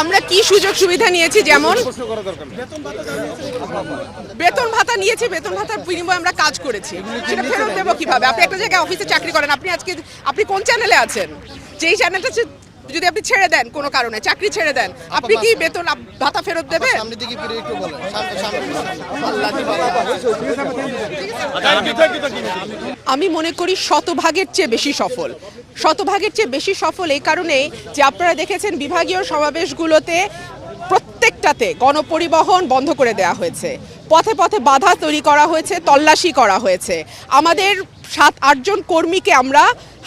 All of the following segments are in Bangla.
আমরা কি সুযোগ সুবিধা নিয়েছি, যেমন বেতন ভাতা নিয়েছি, বেতন ভাতার বিনিময়ে আমরা কাজ করেছি, সেটা ফেরত দেবো কিভাবে? আপনি একটা জায়গায় অফিসে চাকরি করেন, আপনি কোন চ্যানেলে আছেন? যেই চ্যানেলটা যদি আপনি ছেড়ে দেন কোনো কারণে, চাকরি ছেড়ে দেন, আপনি কি বেতন ভাতা ফেরত দেবেন? আমি মনে করি শতভাগের চেয়ে বেশি সফল এই কারণেই যে আপনারা দেখেছেন বিভাগীয় সমাবেশগুলোতে প্রত্যেকটাতে গণপরিবহন বন্ধ করে দেওয়া হয়েছে, পথে পথে বাধা তৈরি করা হয়েছে, তল্লাশি করা হয়েছে। আমাদের 7-8 জন কর্মীকে আমরা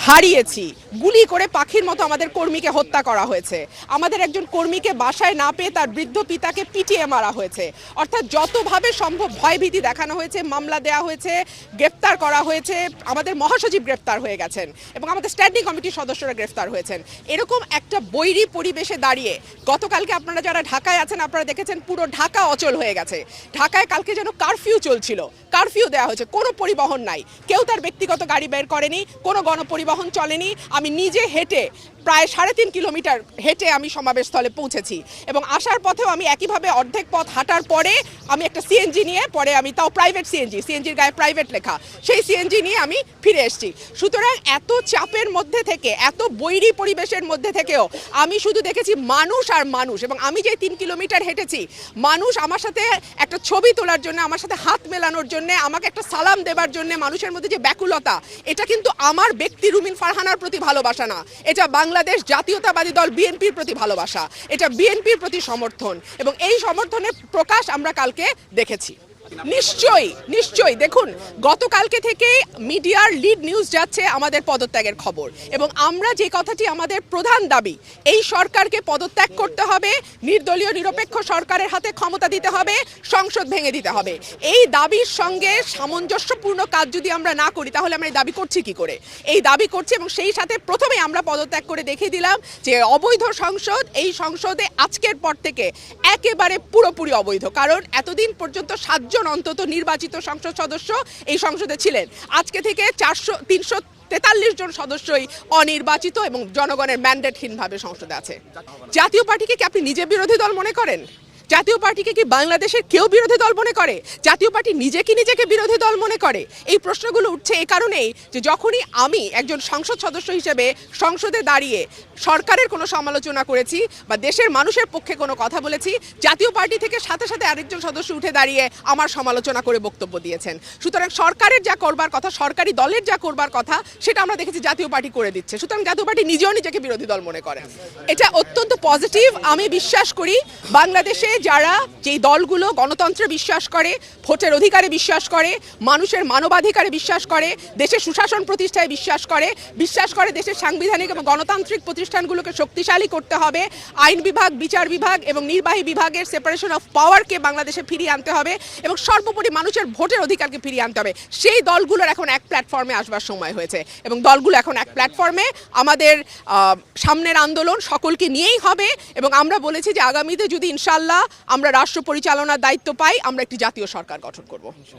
হারিয়েছি, গুলি করে পাখির মতো আমাদের কর্মীকে হত্যা করা হয়েছে। আমাদের একজন কর্মীকে বাসায় না পেয়ে তার বৃদ্ধ পিতাকে পিটিয়ে মারা হয়েছে। অর্থাৎ যতভাবে সম্ভব ভয়ভীতি দেখানো হয়েছে, মামলা দেওয়া হয়েছে, গ্রেফতার করা হয়েছে। আমাদের মহাসচিব গ্রেফতার হয়ে গেছেন এবং আমাদের স্ট্যান্ডিং কমিটির সদস্যরা গ্রেফতার হয়েছেন। এরকম একটা বৈরী পরিবেশে দাঁড়িয়ে গতকালকে আপনারা যারা ঢাকায় আছেন, আপনারা দেখেছেন পুরো ঢাকা অচল হয়ে গেছে। ঢাকায় কালকে যেন কারফিউ চলছিল, কারফিউ দেওয়া হয়েছে, কোনো পরিবহন নাই, কেউ তার ব্যক্তিগত গাড়ি বের করেনি, কোনো গণপরিবহন চলেনি। আমি নিজে হেঁটে প্রায় 3.5 কিলোমিটার হেঁটে আমি সমাবেশস্থলে পৌঁছেছি এবং আসার পথেও আমি একইভাবে অর্ধেক পথ হাঁটার পরে আমি একটা সিএনজি নিয়ে, পরে আমি তাও প্রাইভেট সিএনজির গায়ে প্রাইভেট লেখা, সেই সিএনজি নিয়ে আমি ফিরে এসেছি। সুতরাং এত চাপের মধ্যে থেকে, এত বৈরী পরিবেশের মধ্যে থেকেও আমি শুধু দেখেছি মানুষ আর মানুষ। এবং আমি যে 3 কিলোমিটার হেঁটেছি, মানুষ আমার সাথে একটা ছবি তোলার জন্য, আমার সাথে হাত মেলানোর জন্য, আমাকে একটা সালাম দেবার জন্য মানুষের মধ্যে যে ব্যাকুলতা, এটা কিন্তু আমার ব্যক্তি রুমিন ফারহানার প্রতি ভালোবাসা না, এটা বাংলাদেশ জাতীয়তাবাদী দল বিএনপির প্রতি ভালোবাসা, এটা বিএনপির প্রতি সমর্থন। এবং এই সমর্থনের প্রকাশ আমরা কালকে দেখেছি। নিশ্চয়ই দেখুন, গতকালকে থেকে মিডিয়ার লিড নিউজ যাচ্ছে আমাদের পদত্যাগের খবর, এবং আমরা যে কথাটি আমাদের প্রধান দাবি, এই সরকারকে পদত্যাগ করতে হবে, নির্দলীয় নিরপেক্ষ সরকারের হাতে ক্ষমতা দিতে হবে, সংসদ ভেঙে দিতে হবে। এই দাবির সঙ্গে সামঞ্জস্যপূর্ণ কাজ যদি আমরা না করি, তাহলে আমরা এই দাবি করছি কি করে? এই দাবি করছি, এবং সেই সাথে প্রথমে আমরা পদত্যাগ করে দেখিয়ে দিলাম যে অবৈধ সংসদ, এই সংসদে আজকের পর থেকে একেবারে পুরোপুরি অবৈধ। কারণ এতদিন পর্যন্ত 7 জন অন্তত নির্বাচিত সংসদ সদস্য এই সংসদে ছিলেন, আজকে থেকে 343 জন সদস্যই অনির্বাচিত এবং জনগণের ম্যান্ডেটহীনভাবে সংসদে আছে। জাতীয় পার্টিকে কি আপনি নিজে বিরোধী দল মনে করেন? জাতীয় পার্টিকে কি বাংলাদেশের কেউ বিরোধী দল মনে করে? জাতীয় পার্টি নিজেকে বিরোধী দল মনে করে? এই প্রশ্নগুলো উঠছে এই কারণেই যে যখনই আমি একজন সংসদ সদস্য হিসেবে সংসদে দাঁড়িয়ে সরকারের কোনো সমালোচনা করেছি বা দেশের মানুষের পক্ষে কোনো কথা বলেছি, জাতীয় পার্টি থেকে সাথে আরেকজন সদস্য উঠে দাঁড়িয়ে আমার সমালোচনা করে বক্তব্য দিয়েছেন। সুতরাং সরকারের যা করবার কথা, সরকারি দলের যা করবার কথা, সেটা আমরা দেখেছি জাতীয় পার্টি করে দিচ্ছে। সুতরাং জাতীয় পার্টি নিজেকে বিরোধী দল মনে করে, এটা অত্যন্ত পজিটিভ। আমি বিশ্বাস করি বাংলাদেশে যারা যেই দলগুলো গণতন্ত্রে বিশ্বাস করে, ভোটের অধিকারে বিশ্বাস করে, মানুষের মানবাধিকারে বিশ্বাস করে, দেশের সুশাসন প্রতিষ্ঠায় বিশ্বাস করে দেশের সাংবিধানিক এবং গণতান্ত্রিক প্রতিষ্ঠানগুলোকে শক্তিশালী করতে হবে, আইন বিভাগ, বিচার বিভাগ এবং নির্বাহী বিভাগের সেপারেশন অফ পাওয়ারকে বাংলাদেশে ফিরিয়ে আনতে হবে এবং সর্বোপরি মানুষের ভোটের অধিকারকে ফিরিয়ে আনতে হবে, সেই দলগুলোর এখন এক প্ল্যাটফর্মে আসবার সময় হয়েছে। এবং দলগুলো এখন এক প্ল্যাটফর্মে, আমাদের সামনের আন্দোলন সকলকে নিয়েই হবে। এবং আমরা বলেছি যে আগামীতে যদি ইনশাআল্লাহ আমরা রাষ্ট্র পরিচালনার দায়িত্ব পাই, আমরা একটি জাতীয় সরকার গঠন করব।